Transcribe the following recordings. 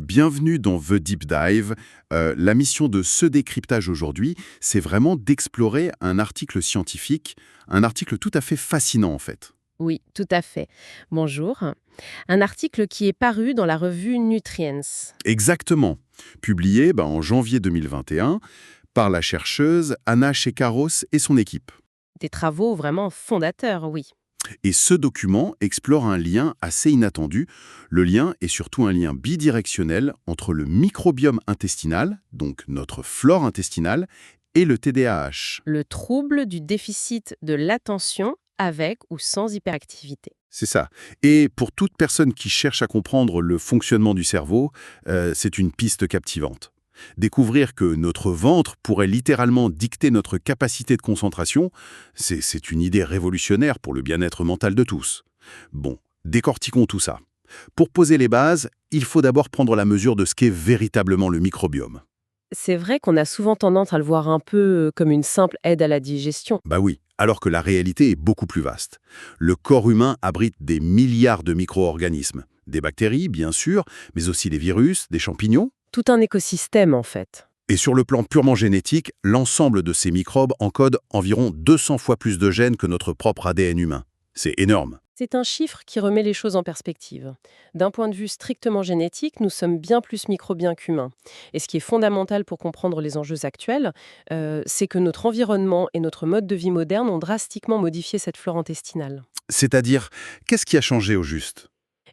Bienvenue dans The Deep Dive. La mission de ce décryptage aujourd'hui, c'est vraiment d'explorer un article scientifique, un article tout à fait fascinant en fait. Oui, tout à fait. Bonjour. Un article qui est paru dans la revue Nutrients. Exactement. Publié en janvier 2021 par la chercheuse Anna Shekaros et son équipe. Des travaux vraiment fondateurs, oui. Et ce document explore un lien assez inattendu. Le lien est surtout un lien bidirectionnel entre le microbiome intestinal, donc notre flore intestinale, et le TDAH. Le trouble du déficit de l'attention avec ou sans hyperactivité. C'est ça. Et pour toute personne qui cherche à comprendre le fonctionnement du cerveau, c'est une piste captivante. Découvrir que notre ventre pourrait littéralement dicter notre capacité de concentration, c'est une idée révolutionnaire pour le bien-être mental de tous. Bon, décortiquons tout ça. Pour poser les bases, il faut d'abord prendre la mesure de ce qu'est véritablement le microbiome. C'est vrai qu'on a souvent tendance à le voir un peu comme une simple aide à la digestion. Bah oui, alors que la réalité est beaucoup plus vaste. Le corps humain abrite des milliards de micro-organismes. Des bactéries, bien sûr, mais aussi des virus, des champignons. Tout un écosystème, en fait. Et sur le plan purement génétique, l'ensemble de ces microbes encode environ 200 fois plus de gènes que notre propre ADN humain. C'est énorme. C'est un chiffre qui remet les choses en perspective. D'un point de vue strictement génétique, nous sommes bien plus microbiens qu'humains. Et ce qui est fondamental pour comprendre les enjeux actuels, c'est que notre environnement et notre mode de vie moderne ont drastiquement modifié cette flore intestinale. C'est-à-dire, qu'est-ce qui a changé au juste?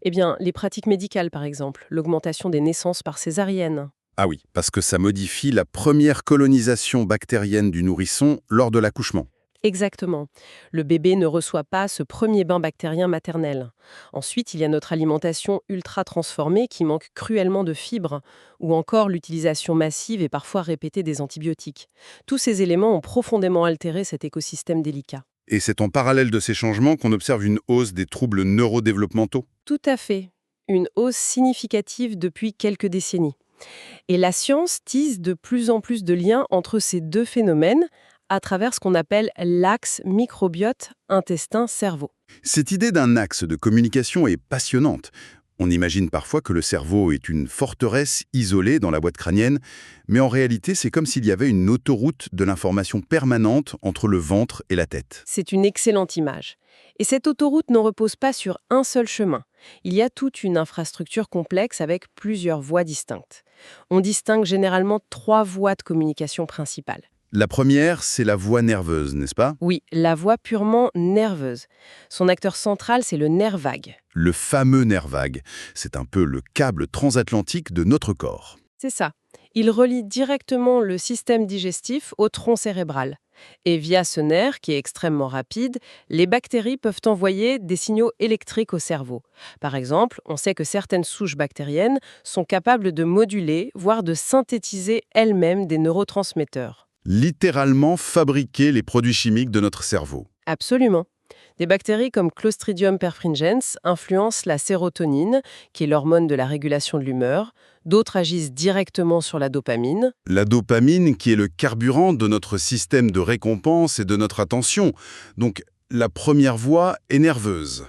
Eh bien, les pratiques médicales, par exemple, l'augmentation des naissances par césarienne. Ah oui, parce que ça modifie la première colonisation bactérienne du nourrisson lors de l'accouchement. Exactement. Le bébé ne reçoit pas ce premier bain bactérien maternel. Ensuite, il y a notre alimentation ultra transformée qui manque cruellement de fibres, ou encore l'utilisation massive et parfois répétée des antibiotiques. Tous ces éléments ont profondément altéré cet écosystème délicat. Et c'est en parallèle de ces changements qu'on observe une hausse des troubles neurodéveloppementaux. Tout à fait. Une hausse significative depuis quelques décennies. Et la science tisse de plus en plus de liens entre ces deux phénomènes à travers ce qu'on appelle l'axe microbiote intestin-cerveau. Cette idée d'un axe de communication est passionnante. On imagine parfois que le cerveau est une forteresse isolée dans la boîte crânienne, mais en réalité, c'est comme s'il y avait une autoroute de l'information permanente entre le ventre et la tête. C'est une excellente image. Et cette autoroute ne repose pas sur un seul chemin. Il y a toute une infrastructure complexe avec plusieurs voies distinctes. On distingue généralement 3 voies de communication principales. La première, c'est la voie nerveuse, n'est-ce pas? Oui, la voie purement nerveuse. Son acteur central, c'est le nerf vague. Le fameux nerf vague. C'est un peu le câble transatlantique de notre corps. C'est ça. Il relie directement le système digestif au tronc cérébral. Et via ce nerf, qui est extrêmement rapide, les bactéries peuvent envoyer des signaux électriques au cerveau. Par exemple, on sait que certaines souches bactériennes sont capables de moduler, voire de synthétiser elles-mêmes des neurotransmetteurs. Littéralement fabriquer les produits chimiques de notre cerveau. Absolument. Des bactéries comme Clostridium perfringens influencent la sérotonine, qui est l'hormone de la régulation de l'humeur. D'autres agissent directement sur la dopamine. La dopamine qui est le carburant de notre système de récompense et de notre attention. Donc, la première voie est nerveuse.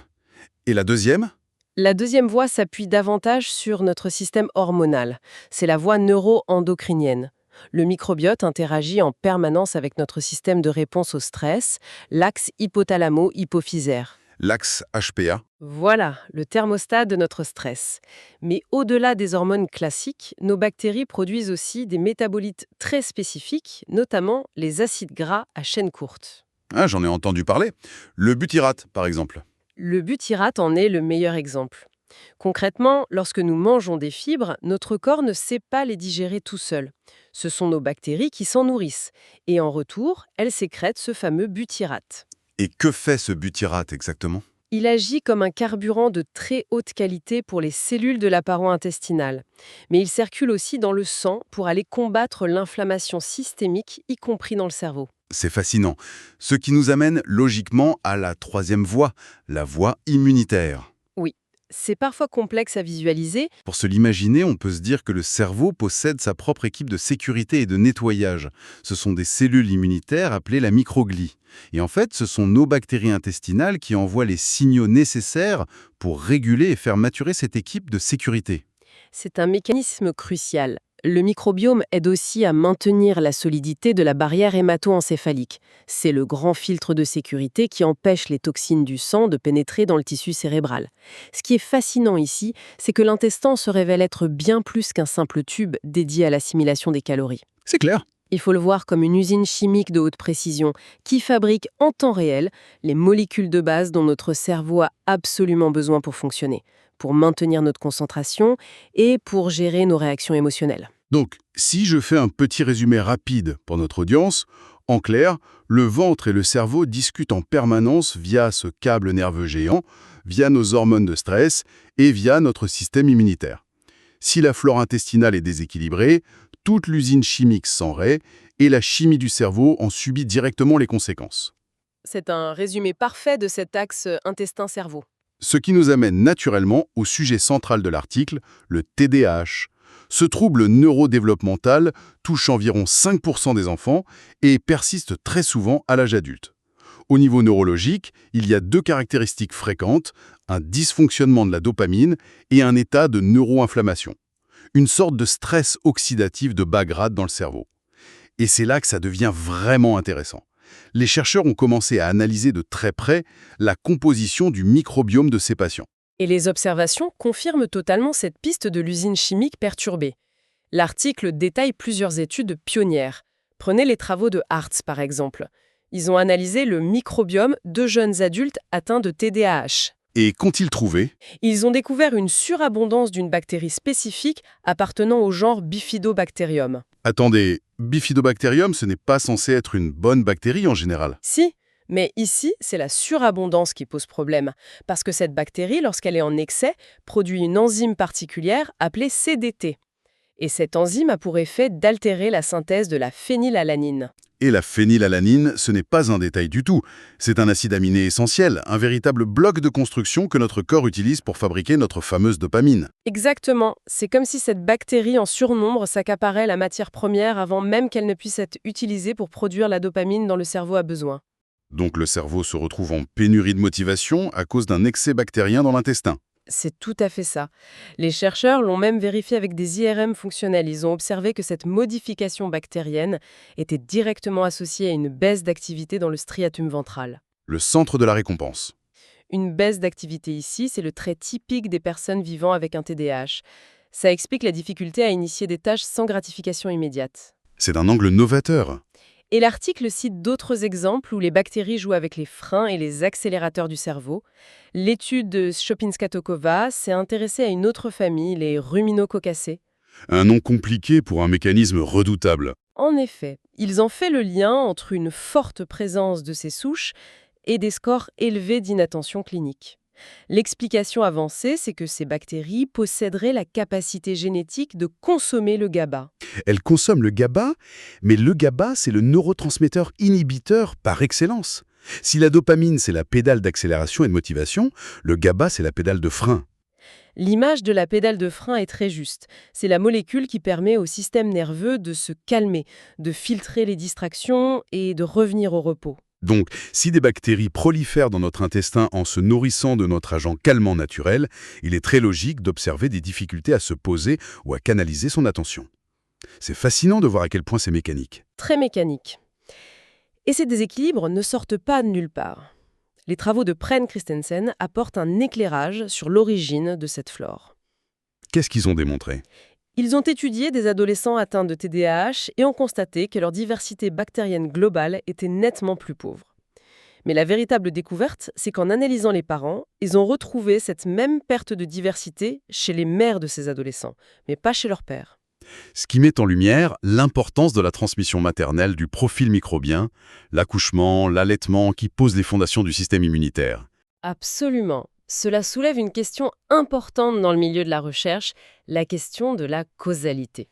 Et la deuxième? La deuxième voie s'appuie davantage sur notre système hormonal. C'est la voie neuro-endocrinienne. Le microbiote interagit en permanence avec notre système de réponse au stress, l'axe hypothalamo-hypophysaire. L'axe HPA. Voilà, le thermostat de notre stress. Mais au-delà des hormones classiques, nos bactéries produisent aussi des métabolites très spécifiques, notamment les acides gras à chaîne courte. Ah, j'en ai entendu parler. Le butyrate, par exemple. Le butyrate en est le meilleur exemple. Concrètement, lorsque nous mangeons des fibres, notre corps ne sait pas les digérer tout seul. Ce sont nos bactéries qui s'en nourrissent. Et en retour, elles sécrètent ce fameux butyrate. Et que fait ce butyrate exactement? Il agit comme un carburant de très haute qualité pour les cellules de la paroi intestinale. Mais il circule aussi dans le sang pour aller combattre l'inflammation systémique, y compris dans le cerveau. C'est fascinant. Ce qui nous amène logiquement à la troisième voie, la voie immunitaire. Oui, c'est parfois complexe à visualiser. Pour se l'imaginer, on peut se dire que le cerveau possède sa propre équipe de sécurité et de nettoyage. Ce sont des cellules immunitaires appelées la microglie. Et en fait, ce sont nos bactéries intestinales qui envoient les signaux nécessaires pour réguler et faire maturer cette équipe de sécurité. C'est un mécanisme crucial. Le microbiome aide aussi à maintenir la solidité de la barrière hémato-encéphalique. C'est le grand filtre de sécurité qui empêche les toxines du sang de pénétrer dans le tissu cérébral. Ce qui est fascinant ici, c'est que l'intestin se révèle être bien plus qu'un simple tube dédié à l'assimilation des calories. C'est clair. Il faut le voir comme une usine chimique de haute précision qui fabrique en temps réel les molécules de base dont notre cerveau a absolument besoin pour fonctionner, pour maintenir notre concentration et pour gérer nos réactions émotionnelles. Donc, si je fais un petit résumé rapide pour notre audience, en clair, le ventre et le cerveau discutent en permanence via ce câble nerveux géant, via nos hormones de stress et via notre système immunitaire. Si la flore intestinale est déséquilibrée, toute l'usine chimique s'enraie et la chimie du cerveau en subit directement les conséquences. C'est un résumé parfait de cet axe intestin-cerveau. Ce qui nous amène naturellement au sujet central de l'article, le TDAH. Ce trouble neurodéveloppemental touche environ 5% des enfants et persiste très souvent à l'âge adulte. Au niveau neurologique, il y a 2 caractéristiques fréquentes, un dysfonctionnement de la dopamine et un état de neuroinflammation. Une sorte de stress oxydatif de bas grade dans le cerveau. Et c'est là que ça devient vraiment intéressant. Les chercheurs ont commencé à analyser de très près la composition du microbiome de ces patients. Et les observations confirment totalement cette piste de l'usine chimique perturbée. L'article détaille plusieurs études pionnières. Prenez les travaux de Hartz, par exemple. Ils ont analysé le microbiome de jeunes adultes atteints de TDAH. Et qu'ont-ils trouvé? Ils ont découvert une surabondance d'une bactérie spécifique appartenant au genre Bifidobacterium. Attendez, Bifidobacterium, ce n'est pas censé être une bonne bactérie en général. Si, mais ici, c'est la surabondance qui pose problème, parce que cette bactérie, lorsqu'elle est en excès, produit une enzyme particulière appelée CDT. Et cette enzyme a pour effet d'altérer la synthèse de la phénylalanine. Et la phénylalanine, ce n'est pas un détail du tout. C'est un acide aminé essentiel, un véritable bloc de construction que notre corps utilise pour fabriquer notre fameuse dopamine. Exactement, c'est comme si cette bactérie en surnombre s'accaparait la matière première avant même qu'elle ne puisse être utilisée pour produire la dopamine dont le cerveau a besoin. Donc le cerveau se retrouve en pénurie de motivation à cause d'un excès bactérien dans l'intestin. C'est tout à fait ça. Les chercheurs l'ont même vérifié avec des IRM fonctionnels. Ils ont observé que cette modification bactérienne était directement associée à une baisse d'activité dans le striatum ventral. Le centre de la récompense. Une baisse d'activité ici, c'est le trait typique des personnes vivant avec un TDAH. Ça explique la difficulté à initier des tâches sans gratification immédiate. C'est un angle novateur. Et l'article cite d'autres exemples où les bactéries jouent avec les freins et les accélérateurs du cerveau. L'étude de Shopinska-Tokova s'est intéressée à une autre famille, les Ruminococcacées. Un nom compliqué pour un mécanisme redoutable. En effet, ils ont fait le lien entre une forte présence de ces souches et des scores élevés d'inattention clinique. L'explication avancée, c'est que ces bactéries posséderaient la capacité génétique de consommer le GABA. Elles consomment le GABA, mais le GABA, c'est le neurotransmetteur inhibiteur par excellence. Si la dopamine, c'est la pédale d'accélération et de motivation, le GABA, c'est la pédale de frein. L'image de la pédale de frein est très juste. C'est la molécule qui permet au système nerveux de se calmer, de filtrer les distractions et de revenir au repos. Donc, si des bactéries prolifèrent dans notre intestin en se nourrissant de notre agent calmant naturel, il est très logique d'observer des difficultés à se poser ou à canaliser son attention. C'est fascinant de voir à quel point c'est mécanique. Très mécanique. Et ces déséquilibres ne sortent pas de nulle part. Les travaux de Prehn Christensen apportent un éclairage sur l'origine de cette flore. Qu'est-ce qu'ils ont démontré? Ils ont étudié des adolescents atteints de TDAH et ont constaté que leur diversité bactérienne globale était nettement plus pauvre. Mais la véritable découverte, c'est qu'en analysant les parents, ils ont retrouvé cette même perte de diversité chez les mères de ces adolescents, mais pas chez leurs pères. Ce qui met en lumière l'importance de la transmission maternelle du profil microbien, l'accouchement, l'allaitement qui posent les fondations du système immunitaire. Absolument. Cela soulève une question importante dans le milieu de la recherche, la question de la causalité.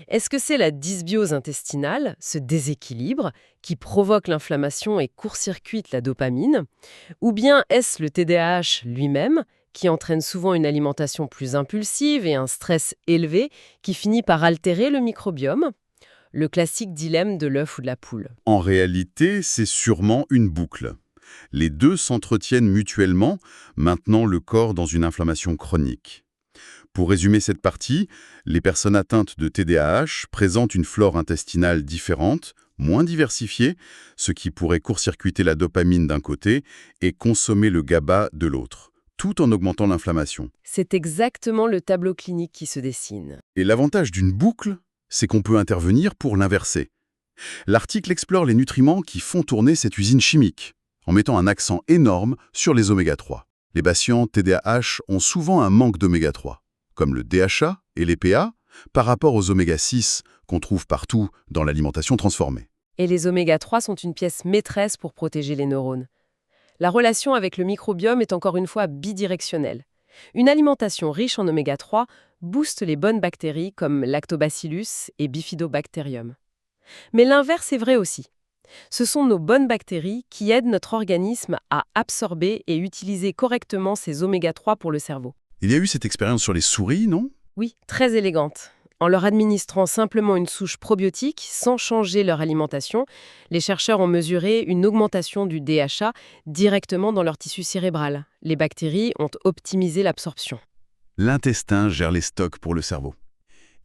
Est-ce que c'est la dysbiose intestinale, ce déséquilibre, qui provoque l'inflammation et court-circuite la dopamine? Ou bien est-ce le TDAH lui-même, qui entraîne souvent une alimentation plus impulsive et un stress élevé, qui finit par altérer le microbiome? Le classique dilemme de l'œuf ou de la poule. En réalité, c'est sûrement une boucle. Les deux s'entretiennent mutuellement, maintenant le corps dans une inflammation chronique. Pour résumer cette partie, les personnes atteintes de TDAH présentent une flore intestinale différente, moins diversifiée, ce qui pourrait court-circuiter la dopamine d'un côté et consommer le GABA de l'autre, tout en augmentant l'inflammation. C'est exactement le tableau clinique qui se dessine. Et l'avantage d'une boucle, c'est qu'on peut intervenir pour l'inverser. L'article explore les nutriments qui font tourner cette usine chimique, en mettant un accent énorme sur les oméga-3. Les patients TDAH ont souvent un manque d'oméga-3, comme le DHA et l'EPA, par rapport aux oméga-6 qu'on trouve partout dans l'alimentation transformée. Et les oméga-3 sont une pièce maîtresse pour protéger les neurones. La relation avec le microbiome est encore une fois bidirectionnelle. Une alimentation riche en oméga-3 booste les bonnes bactéries comme Lactobacillus et Bifidobacterium. Mais l'inverse est vrai aussi. Ce sont nos bonnes bactéries qui aident notre organisme à absorber et utiliser correctement ces oméga-3 pour le cerveau. Il y a eu cette expérience sur les souris, non? Oui, très élégante. En leur administrant simplement une souche probiotique sans changer leur alimentation, les chercheurs ont mesuré une augmentation du DHA directement dans leur tissu cérébral. Les bactéries ont optimisé l'absorption. L'intestin gère les stocks pour le cerveau.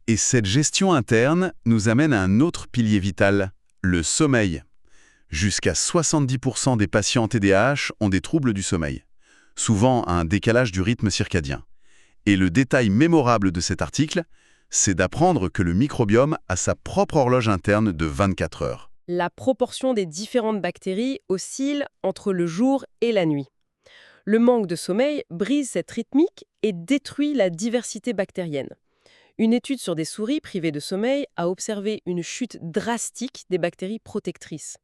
Et cette gestion interne nous amène à un autre pilier vital, le sommeil. Jusqu'à 70% des patients TDAH ont des troubles du sommeil, souvent un décalage du rythme circadien. Et le détail mémorable de cet article, c'est d'apprendre que le microbiome a sa propre horloge interne de 24 heures. La proportion des différentes bactéries oscille entre le jour et la nuit. Le manque de sommeil brise cette rythmique et détruit la diversité bactérienne. Une étude sur des souris privées de sommeil a observé une chute drastique des bactéries protectrices.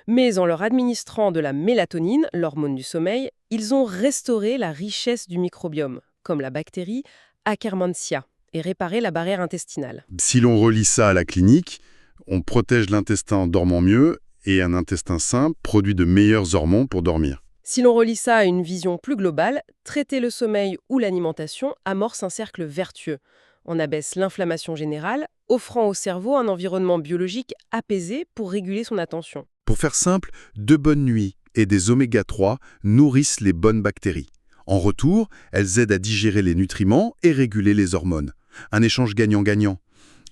Mais en leur administrant de la mélatonine, l'hormone du sommeil, ils ont restauré la richesse du microbiome, comme la bactérie Akkermansia, et réparé la barrière intestinale. Si l'on relie ça à la clinique, on protège l'intestin en dormant mieux et un intestin sain produit de meilleurs hormones pour dormir. Si l'on relie ça à une vision plus globale, traiter le sommeil ou l'alimentation amorce un cercle vertueux. On abaisse l'inflammation générale, offrant au cerveau un environnement biologique apaisé pour réguler son attention. Pour faire simple, de bonnes nuits et des oméga-3 nourrissent les bonnes bactéries. En retour, elles aident à digérer les nutriments et réguler les hormones. Un échange gagnant-gagnant.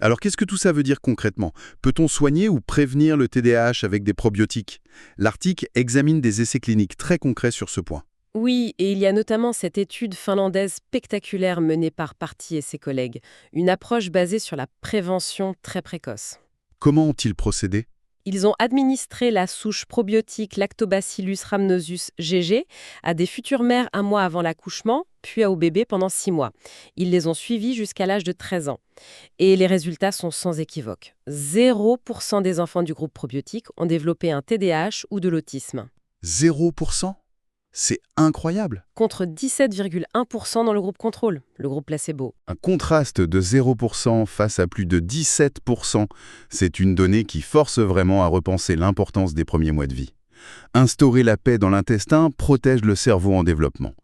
Alors qu'est-ce que tout ça veut dire concrètement? Peut-on soigner ou prévenir le TDAH avec des probiotiques? L'article examine des essais cliniques très concrets sur ce point. Oui, et il y a notamment cette étude finlandaise spectaculaire menée par Parti et ses collègues, une approche basée sur la prévention très précoce. Comment ont-ils procédé? Ils ont administré la souche probiotique Lactobacillus rhamnosus GG à des futures mères un mois avant l'accouchement, puis aux bébés pendant 6 mois. Ils les ont suivis jusqu'à l'âge de 13 ans. Et les résultats sont sans équivoque. 0% des enfants du groupe probiotique ont développé un TDAH ou de l'autisme. 0%? C'est incroyable! Contre 17,1% dans le groupe contrôle, le groupe placebo. Un contraste de 0% face à plus de 17%, c'est une donnée qui force vraiment à repenser l'importance des premiers mois de vie. Instaurer la paix dans l'intestin protège le cerveau en développement.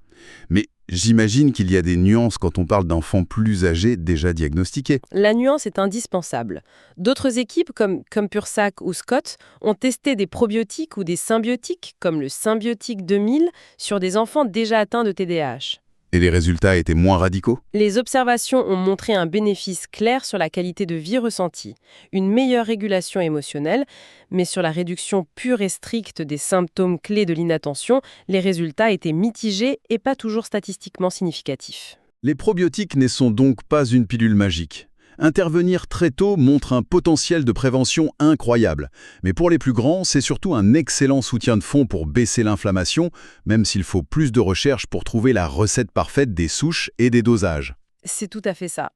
Mais j'imagine qu'il y a des nuances quand on parle d'enfants plus âgés déjà diagnostiqués. La nuance est indispensable. D'autres équipes, comme Pursac ou Scott, ont testé des probiotiques ou des symbiotiques, comme le Symbiotique 2000, sur des enfants déjà atteints de TDAH. Et les résultats étaient moins radicaux? Les observations ont montré un bénéfice clair sur la qualité de vie ressentie, une meilleure régulation émotionnelle, mais sur la réduction pure et stricte des symptômes clés de l'inattention, les résultats étaient mitigés et pas toujours statistiquement significatifs. Les probiotiques ne sont donc pas une pilule magique. Intervenir très tôt montre un potentiel de prévention incroyable. Mais pour les plus grands, c'est surtout un excellent soutien de fond pour baisser l'inflammation, même s'il faut plus de recherche pour trouver la recette parfaite des souches et des dosages. C'est tout à fait ça.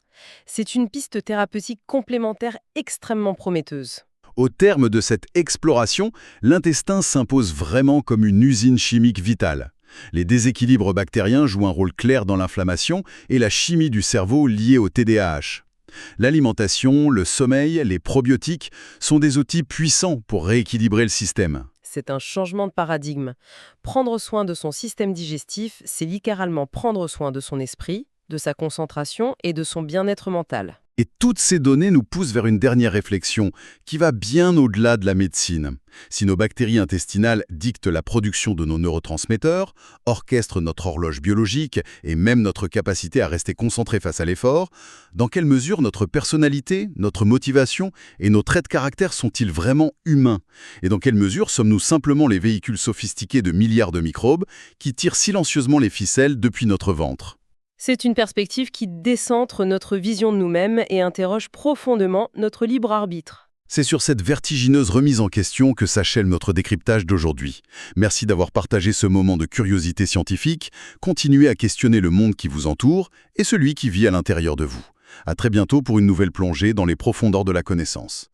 C'est une piste thérapeutique complémentaire extrêmement prometteuse. Au terme de cette exploration, l'intestin s'impose vraiment comme une usine chimique vitale. Les déséquilibres bactériens jouent un rôle clair dans l'inflammation et la chimie du cerveau liée au TDAH. L'alimentation, le sommeil, les probiotiques sont des outils puissants pour rééquilibrer le système. C'est un changement de paradigme. Prendre soin de son système digestif, c'est littéralement prendre soin de son esprit, de sa concentration et de son bien-être mental. Et toutes ces données nous poussent vers une dernière réflexion qui va bien au-delà de la médecine. Si nos bactéries intestinales dictent la production de nos neurotransmetteurs, orchestrent notre horloge biologique et même notre capacité à rester concentré face à l'effort, dans quelle mesure notre personnalité, notre motivation et nos traits de caractère sont-ils vraiment humains? Et dans quelle mesure sommes-nous simplement les véhicules sophistiqués de milliards de microbes qui tirent silencieusement les ficelles depuis notre ventre? C'est une perspective qui décentre notre vision de nous-mêmes et interroge profondément notre libre arbitre. C'est sur cette vertigineuse remise en question que s'achève notre décryptage d'aujourd'hui. Merci d'avoir partagé ce moment de curiosité scientifique. Continuez à questionner le monde qui vous entoure et celui qui vit à l'intérieur de vous. À très bientôt pour une nouvelle plongée dans les profondeurs de la connaissance.